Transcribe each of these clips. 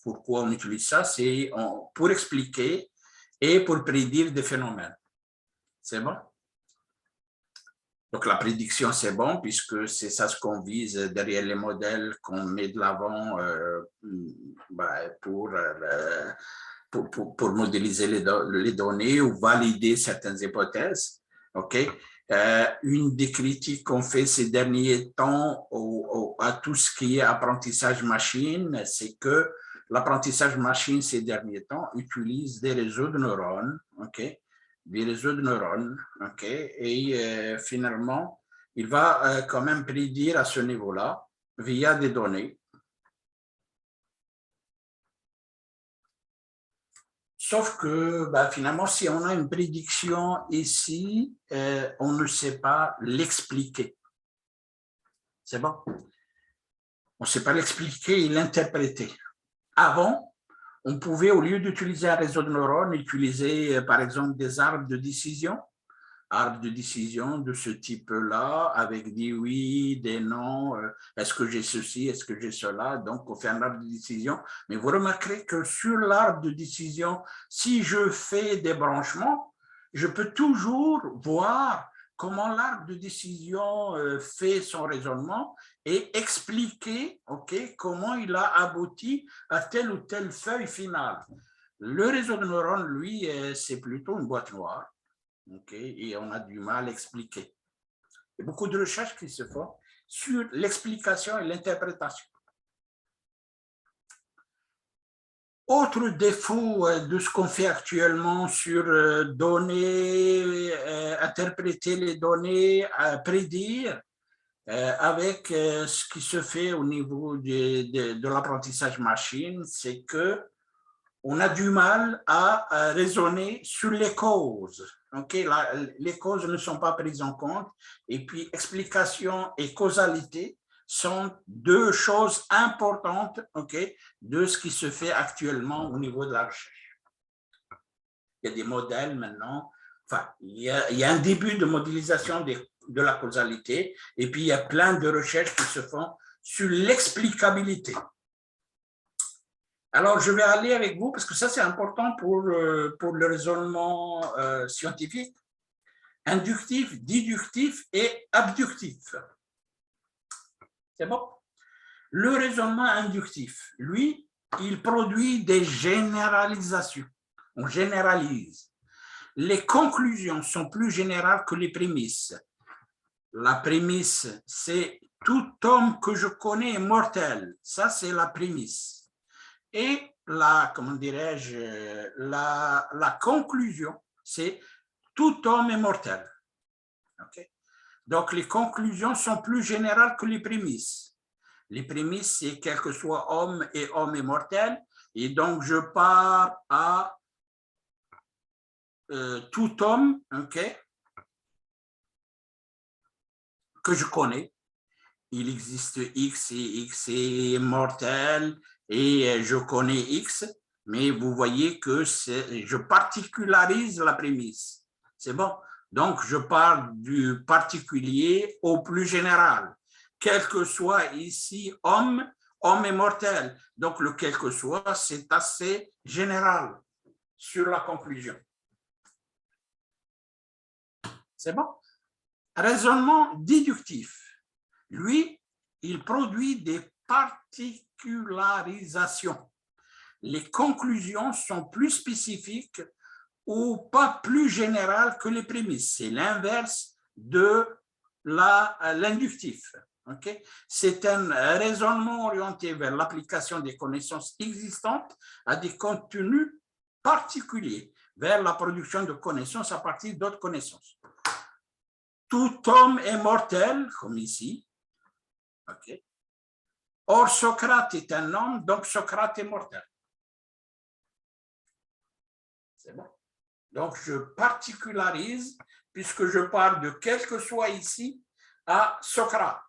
pourquoi on utilise ça, c'est pour expliquer et pour prédire des phénomènes. C'est bon? Donc, la prédiction, c'est bon, puisque c'est ça ce qu'on vise derrière les modèles qu'on met de l'avant pour modéliser les données ou valider certaines hypothèses. Okay? Une des critiques qu'on fait ces derniers temps à tout ce qui est apprentissage machine, c'est que l'apprentissage machine ces derniers temps utilise des réseaux de neurones, okay? Des réseaux de neurones, okay? Et finalement, il va quand même prédire à ce niveau-là via des données. Sauf que finalement, si on a une prédiction ici, on ne sait pas l'expliquer. C'est bon? On ne sait pas l'expliquer et l'interpréter. Avant, on pouvait, au lieu d'utiliser un réseau de neurones, utiliser par exemple des arbres de décision de ce type-là, avec des oui, des non, est-ce que j'ai ceci, est-ce que j'ai cela, donc on fait un arbre de décision. Mais vous remarquerez que sur l'arbre de décision, si je fais des branchements, je peux toujours voir comment l'arbre de décision fait son raisonnement et expliquer comment il a abouti à telle ou telle feuille finale. Le réseau de neurones, lui, c'est plutôt une boîte noire. Et on a du mal à expliquer. Il y a beaucoup de recherches qui se font sur l'explication et l'interprétation. Autre défaut de ce qu'on fait actuellement sur données, interpréter les données, prédire, avec ce qui se fait au niveau de l'apprentissage machine, c'est que on a du mal à raisonner sur les causes. Les causes ne sont pas prises en compte. Et puis, explication et causalité sont deux choses importantes de ce qui se fait actuellement au niveau de la recherche. Il y a des modèles maintenant. Enfin, il y a un début de modélisation de la causalité. Et puis, il y a plein de recherches qui se font sur l'explicabilité. Alors, je vais aller avec vous, parce que ça, c'est important pour le raisonnement scientifique, inductif, déductif et abductif. C'est bon? Le raisonnement inductif, lui, il produit des généralisations. On généralise. Les conclusions sont plus générales que les prémices. La prémisse, c'est « tout homme que je connais est mortel ». Ça, c'est la prémisse. Et la conclusion, c'est tout homme est mortel. Donc, les conclusions sont plus générales que les prémices. Les prémices, c'est quel que soit homme est mortel. Et donc, je pars à tout homme que je connais. Il existe X et X est mortel. Et je connais X, mais vous voyez que je particularise la prémisse. C'est bon? Donc, je pars du particulier au plus général. Quel que soit ici homme est mortel. Donc, le quel que soit, c'est assez général sur la conclusion. C'est bon? Raisonnement déductif. Lui, il produit des particularisations. Les conclusions sont plus spécifiques ou pas plus générales que les prémices. C'est l'inverse de l'inductif. C'est un raisonnement orienté vers l'application des connaissances existantes à des contenus particuliers, vers la production de connaissances à partir d'autres connaissances. Tout homme est mortel, comme ici. Or, Socrate est un homme, donc Socrate est mortel. C'est bon? Donc, je particularise, puisque je parle de quel que soit ici à Socrate.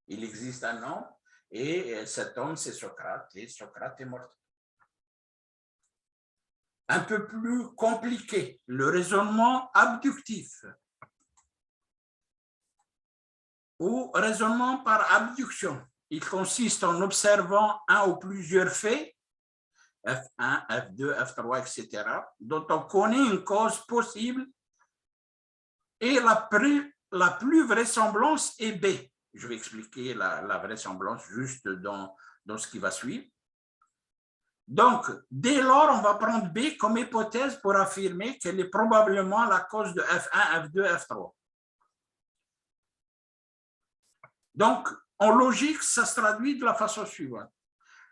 Il existe un homme, et cet homme, c'est Socrate, et Socrate est mortel. Un peu plus compliqué, le raisonnement abductif, ou raisonnement par abduction. Il consiste en observant un ou plusieurs faits F1, F2, F3, etc., dont on connaît une cause possible et la plus vraisemblance est B. Je vais expliquer la vraisemblance juste dans ce qui va suivre. Donc, dès lors, on va prendre B comme hypothèse pour affirmer qu'elle est probablement la cause de F1, F2, F3. Donc, en logique, ça se traduit de la façon suivante.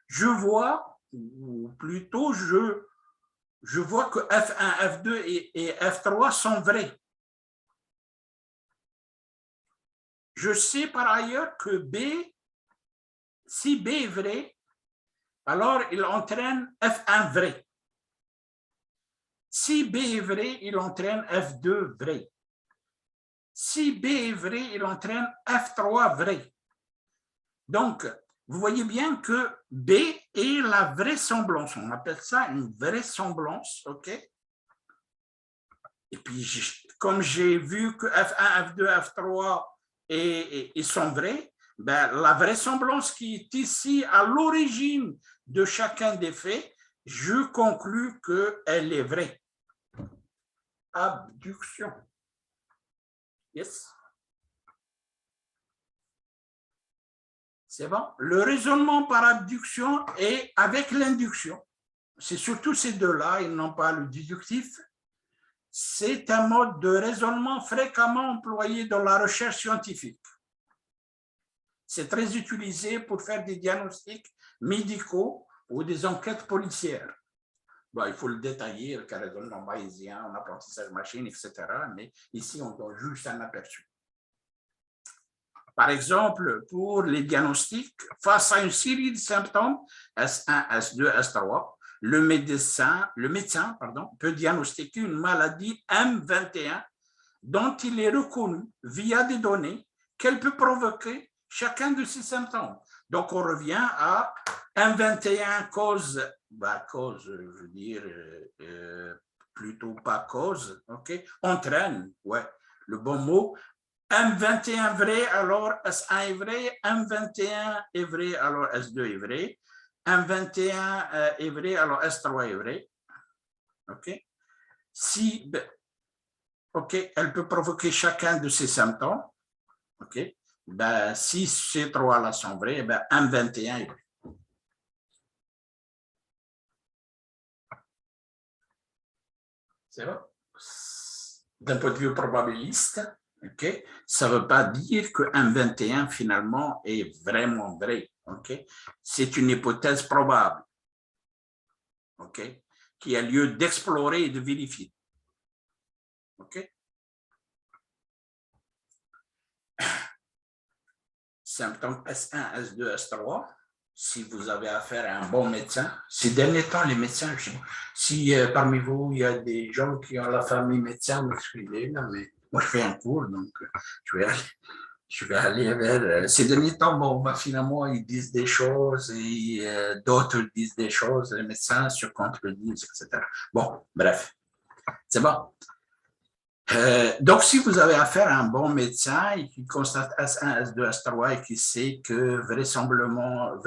Je vois, ou plutôt, je vois que F1, F2 et F3 sont vrais. Je sais par ailleurs que B, si B est vrai, alors il entraîne F1 vrai. Si B est vrai, il entraîne F2 vrai. Si B est vrai, il entraîne F3 vrai. Donc, vous voyez bien que B est la vraisemblance. On appelle ça une vraisemblance, OK? Et puis, comme j'ai vu que F1, F2, F3 ils sont vrais, ben, la vraisemblance qui est ici à l'origine de chacun des faits, je conclus qu'elle est vraie. Abduction. Yes. C'est bon? Le raisonnement par abduction est avec l'induction. C'est surtout ces deux-là, ils n'ont pas le déductif. C'est un mode de raisonnement fréquemment employé dans la recherche scientifique. C'est très utilisé pour faire des diagnostics médicaux ou des enquêtes policières. Bon, il faut le détailler, le raisonnement bayésien, en apprentissage machine, etc. Mais ici, on donne juste un aperçu. Par exemple, pour les diagnostics, face à une série de symptômes, S1, S2, S3, le médecin peut diagnostiquer une maladie M21 dont il est reconnu via des données qu'elle peut provoquer chacun de ces symptômes. Donc, on revient à M21 cause, je veux dire, plutôt pas cause, ok, entraîne, ouais, le bon mot. M21 vrai, alors S1 est vrai, M21 est vrai, alors S2 est vrai, M21 est vrai, alors S3 est vrai. OK? Si, OK, elle peut provoquer chacun de ces symptômes. OK? Ben, si ces trois-là sont vrais, ben, M21 est vrai. C'est bon? D'un point de vue probabiliste, okay, ça ne veut pas dire que M21 finalement est vraiment vrai. Okay? C'est une hypothèse probable, okay, qui a lieu d'explorer et de vérifier. Okay? Symptômes S1, S2, S3. Si vous avez affaire à un bon médecin, ces derniers temps, les médecins, si parmi vous, il y a des gens qui ont la famille médecin, m'excusez, mais moi, je fais un cours, donc je vais aller vers... Ces derniers temps, bon, bah, finalement, ils disent des choses et d'autres disent des choses, les médecins se contredisent, etc. Bon, bref, c'est bon. Donc, si vous avez affaire à un bon médecin et qui constate S1, S2, S3 et qui sait que vraisemblablement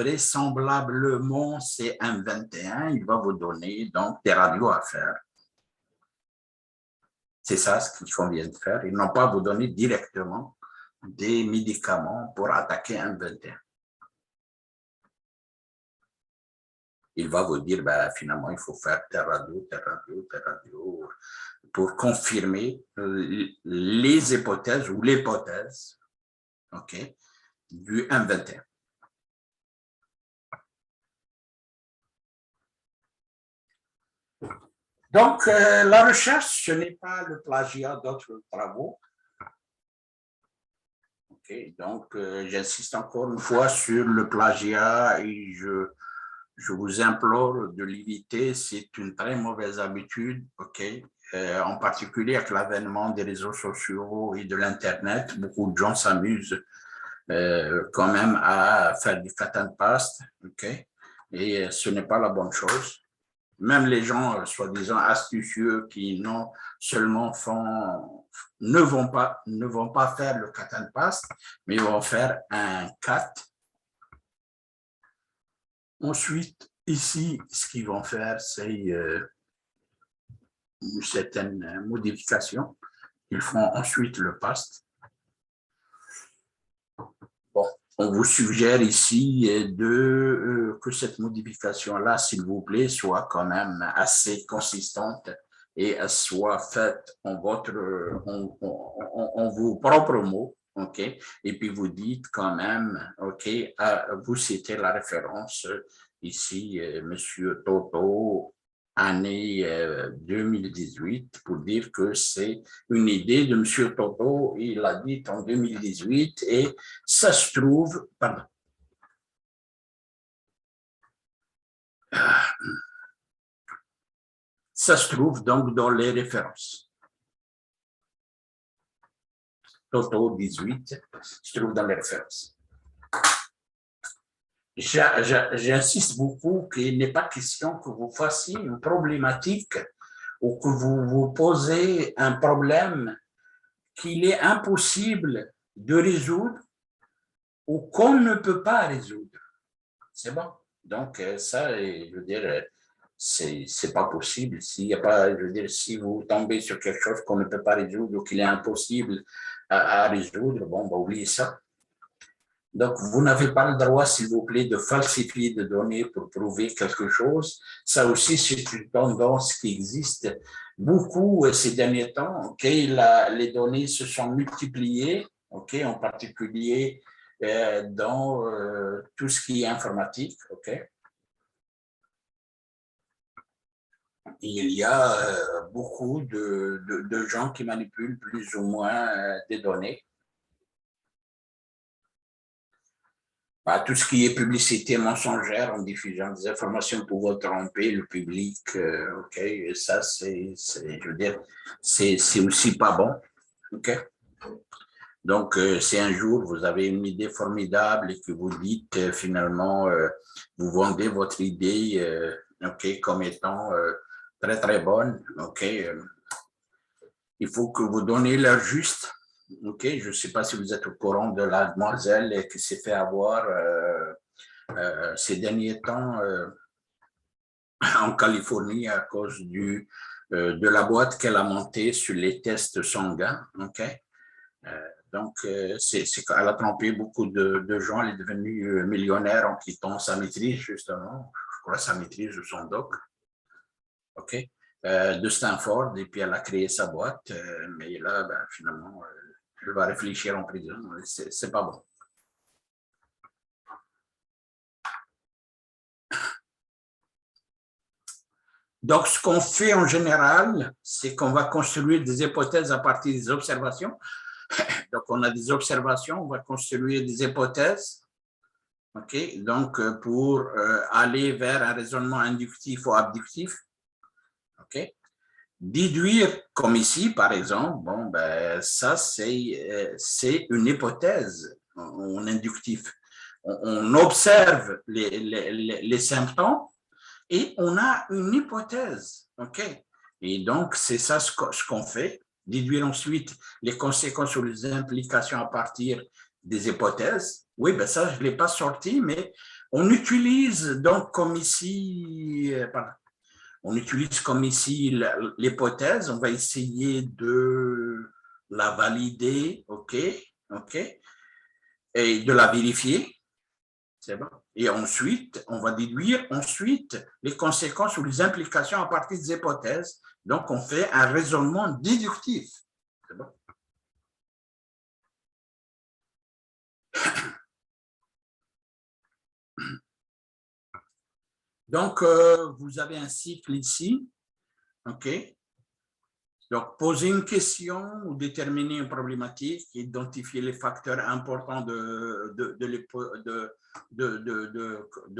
c'est M21, il va vous donner donc des radios à faire. C'est ça ce qu'il convient de faire. Ils n'ont pas à vous donner directement des médicaments pour attaquer M21. Il va vous dire, ben, finalement, il faut faire tes radios, pour confirmer les hypothèses ou l'hypothèse, okay, du M21. Donc, la recherche, ce n'est pas le plagiat d'autres travaux. Okay, donc, j'insiste encore une fois sur le plagiat et je vous implore de l'éviter. C'est une très mauvaise habitude, okay? En particulier avec l'avènement des réseaux sociaux et de l'Internet. Beaucoup de gens s'amusent quand même à faire du cut and paste, okay? Et ce n'est pas la bonne chose. Même les gens soi-disant astucieux qui non seulement ne vont pas faire le cut and paste, mais vont faire un cut. Ensuite, ici, ce qu'ils vont faire, c'est une certaine modification. Ils font ensuite le paste. Bon, on vous suggère ici que cette modification-là, s'il vous plaît, soit quand même assez consistante et soit faite en vos propres mots, ok? Et puis vous dites quand même, ok, vous citez la référence ici, Monsieur Toto, année 2018, pour dire que c'est une idée de Monsieur Toto, il l'a dit en 2018 et ça se trouve, pardon, ça se trouve donc dans les références. Toto 18 se trouve dans les références. J'insiste beaucoup qu'il n'est pas question que vous fassiez une problématique ou que vous vous posez un problème qu'il est impossible de résoudre ou qu'on ne peut pas résoudre. C'est bon. Donc, ça, je veux dire, c'est pas possible. S'il y a pas, je veux dire, si vous tombez sur quelque chose qu'on ne peut pas résoudre ou qu'il est impossible à résoudre, bon, bah, oubliez ça. Donc, vous n'avez pas le droit, s'il vous plaît, de falsifier des données pour prouver quelque chose. Ça aussi, c'est une tendance qui existe beaucoup ces derniers temps. Okay? Les données se sont multipliées, okay? En particulier dans tout ce qui est informatique. Okay? Il y a beaucoup de gens qui manipulent plus ou moins des données. Bah, tout ce qui est publicité mensongère en diffusant des informations pouvant tromper le public, ok, et ça, je veux dire, c'est aussi pas bon, ok. Donc, si un jour vous avez une idée formidable et que vous dites finalement, vous vendez votre idée, ok, comme étant très très bonne, ok, il faut que vous donnez l'heure juste. Ok, je ne sais pas si vous êtes au courant de la demoiselle qui s'est fait avoir ces derniers temps en Californie à cause de la boîte qu'elle a montée sur les tests sanguins. Ok, donc elle a trompé beaucoup de gens. Elle est devenue millionnaire en quittant sa maîtrise, justement. Je crois sa maîtrise ou son doc. Ok, de Stanford, et puis elle a créé sa boîte, mais là, ben, finalement, elle va réfléchir en prison. C'est pas bon. Donc, ce qu'on fait en général, c'est qu'on va construire des hypothèses à partir des observations. Donc, on a des observations, on va construire des hypothèses. OK? Donc, pour aller vers un raisonnement inductif ou abductif. OK? Déduire, comme ici, par exemple, bon, ben, ça, c'est une hypothèse en inductif. On observe les symptômes et on a une hypothèse. OK? Et donc, c'est ça ce qu'on fait. Déduire ensuite les conséquences ou les implications à partir des hypothèses. Oui, ben ça, je ne l'ai pas sorti, mais on utilise donc comme ici, pardon, on utilise comme ici l'hypothèse, on va essayer de la valider, OK, OK, et de la vérifier. C'est bon. Et ensuite, on va déduire ensuite les conséquences ou les implications à partir des hypothèses. Donc, on fait un raisonnement déductif. C'est bon. Donc, vous avez un cycle ici. OK. Donc, poser une question ou déterminer une problématique, identifier les facteurs importants de